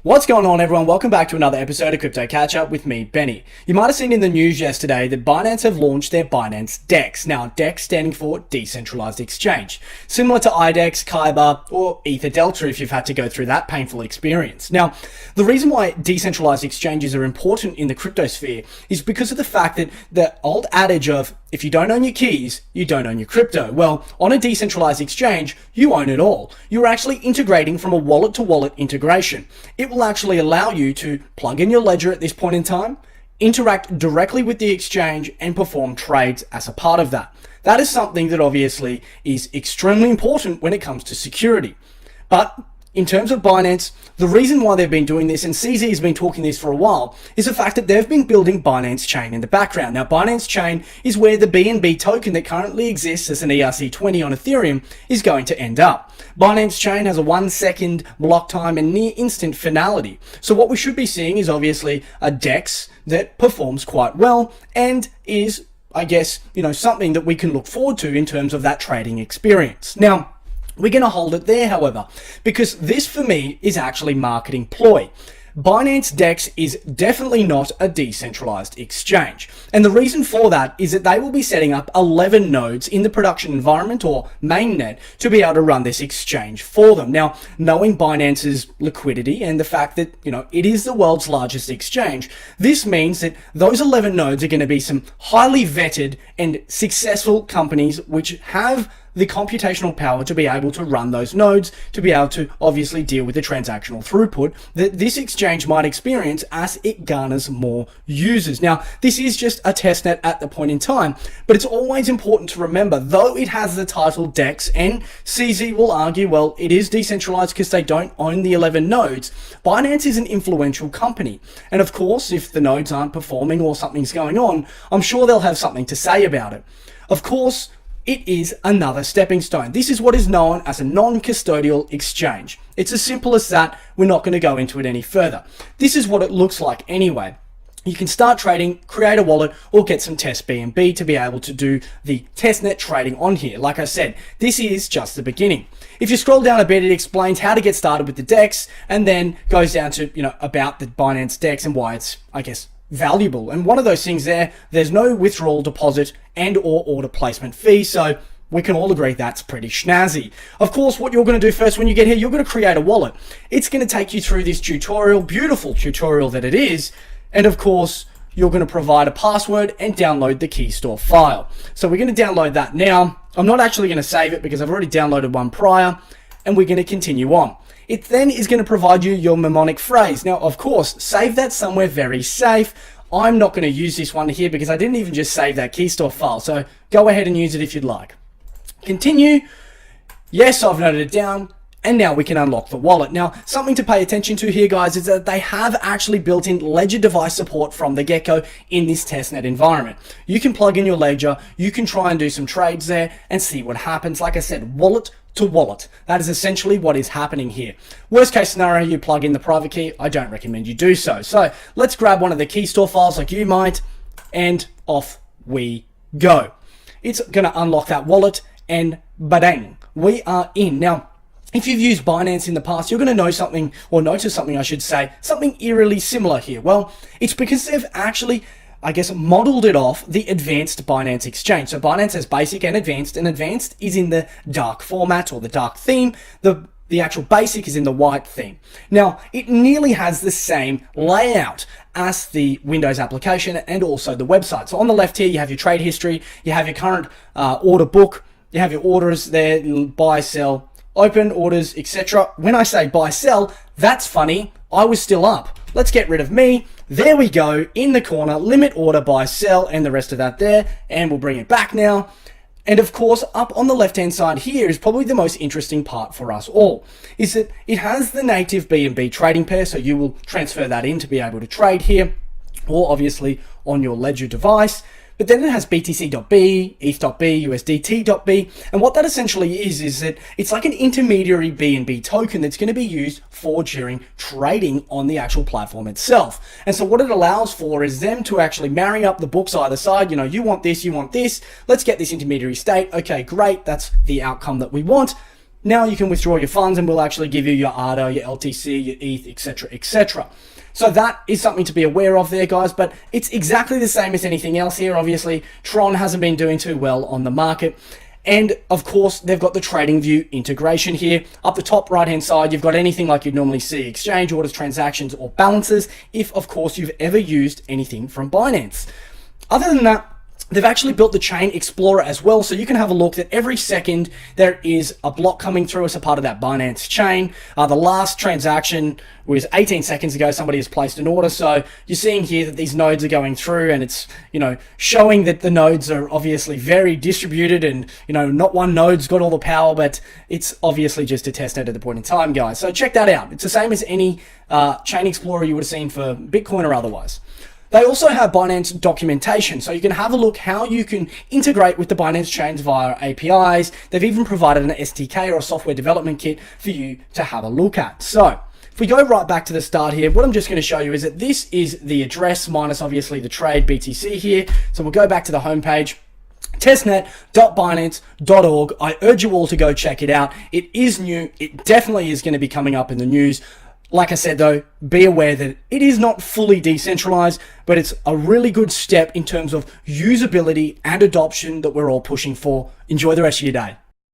What's going on, everyone? Welcome back to another episode of Crypto Catch Up with me, Benny. You might have seen in the news yesterday that Binance have launched their Binance DEX. Now, DEX standing for Decentralized Exchange. Similar to IDEX, Kyber, or Ether Delta if you've had to go through that painful experience. Now, the reason why decentralized exchanges are important in the crypto sphere is because of the fact that the old adage of, if you don't own your keys, you don't own your crypto. Well, on a decentralized exchange, you own it all. You're actually integrating from a wallet-to-wallet integration. It will actually allow you to plug in your ledger at this point in time, interact directly with the exchange, and perform trades as a part of that. That is something that obviously is extremely important when it comes to security. But in terms of Binance, the reason why they've been doing this, and CZ has been talking this for a while, is the fact that they've been building Binance Chain in the background. Now, Binance Chain is where the BNB token that currently exists as an ERC20 on Ethereum is going to end up. Binance Chain has a 1-second block time and near instant finality. So what we should be seeing is obviously a DEX that performs quite well and is, I guess, something that we can look forward to in terms of that trading experience. Now, we're going to hold it there, however, because this for me is actually marketing ploy. Binance DEX is definitely not a decentralized exchange. And the reason for that is that they will be setting up 11 nodes in the production environment or mainnet to be able to run this exchange for them. Now, knowing Binance's liquidity and the fact that, it is the world's largest exchange, this means that those 11 nodes are going to be some highly vetted and successful companies which have the computational power to be able to run those nodes, to be able to obviously deal with the transactional throughput that this exchange might experience as it garners more users. Now, this is just a testnet at the point in time, but it's always important to remember, though it has the title DEX, and CZ will argue, well, it is decentralized because they don't own the 11 nodes, Binance is an influential company. And of course, if the nodes aren't performing or something's going on, I'm sure they'll have something to say about it. Of course, it is another stepping stone. This is what is known as a non-custodial exchange. It's as simple as that. We're not going to go into it any further. This is what it looks like anyway. You can start trading, create a wallet, or get some test BNB to be able to do the testnet trading on here. Like I said, this is just the beginning. If you scroll down a bit, it explains how to get started with the DEX, and then goes down to, about the Binance DEX and why it's, I guess, valuable. And one of those things there's no withdrawal deposit and or order placement fee, so we can all agree that's pretty snazzy. Of course, what you're going to do first when you get here, you're going to create a wallet. It's going to take you through this tutorial, beautiful tutorial that it is, and of course you're going to provide a password and download the key store file. So we're going to download that now. I'm not actually going to save it because I've already downloaded one prior, and we're going to continue on. It then is going to provide you your mnemonic phrase. Now, of course, save that somewhere very safe. I'm not going to use this one here because I didn't even just save that key store file. So go ahead and use it if you'd like. Continue. Yes, I've noted it down. And now we can unlock the wallet. Now, something to pay attention to here, guys, is that they have actually built in ledger device support from the get-go in this testnet environment. You can plug in your ledger, you can try and do some trades there and see what happens. Like I said, wallet to wallet. That is essentially what is happening here. Worst case scenario, you plug in the private key. I don't recommend you do so. So let's grab one of the key store files like you might, and off we go. It's going to unlock that wallet, and badang, we are in. Now, if you've used Binance in the past, you're going to know something, or notice something, I should say, something eerily similar here. Well, it's because they've actually, I guess, modeled it off the advanced Binance exchange. So Binance has basic and advanced is in the dark format or the dark theme. The actual basic is in the white theme. Now, it nearly has the same layout as the Windows application and also the website. So on the left here, you have your trade history, you have your current order book, you have your orders there, buy, sell, open orders, etc. When I say buy, sell, that's funny. I was still up. Let's get rid of me. There we go. In the corner, limit order, buy, sell, and the rest of that there. And we'll bring it back now. And of course, up on the left-hand side here is probably the most interesting part for us all, is that it has the native BNB trading pair. So you will transfer that in to be able to trade here, or obviously on your ledger device. But then it has BTC.B, ETH.B, USDT.B, and what that essentially is that it's like an intermediary BNB token that's going to be used for during trading on the actual platform itself. And so what it allows for is them to actually marry up the books either side. You want this, let's get this intermediary state. Okay, great, that's the outcome that we want. Now you can withdraw your funds and we'll actually give you your ADA, your LTC, your ETH, etc., etc. So that is something to be aware of there, guys, but it's exactly the same as anything else here. Obviously, Tron hasn't been doing too well on the market. And of course, they've got the TradingView integration here. Up the top right-hand side, you've got anything like you'd normally see: exchange orders, transactions, or balances, if of course you've ever used anything from Binance. Other than that, they've actually built the Chain Explorer as well, so you can have a look that every second there is a block coming through as a part of that Binance Chain. The last transaction was 18 seconds ago. Somebody has placed an order, so you're seeing here that these nodes are going through, and it's, you know, showing that the nodes are obviously very distributed, and, you know, not one node's got all the power, but it's obviously just a testnet at the point in time, guys. So check that out. It's the same as any Chain Explorer you would have seen for Bitcoin or otherwise. They also have Binance documentation, so you can have a look how you can integrate with the Binance chains via APIs. They've even provided an SDK or a software development kit for you to have a look at. So if we go right back to the start here, what I'm just going to show you is that this is the address minus obviously the trade BTC here. So we'll go back to the homepage. Testnet.binance.org. I urge you all to go check it out. It is new. It definitely is going to be coming up in the news. Like I said though, be aware that it is not fully decentralized, but it's a really good step in terms of usability and adoption that we're all pushing for. Enjoy the rest of your day.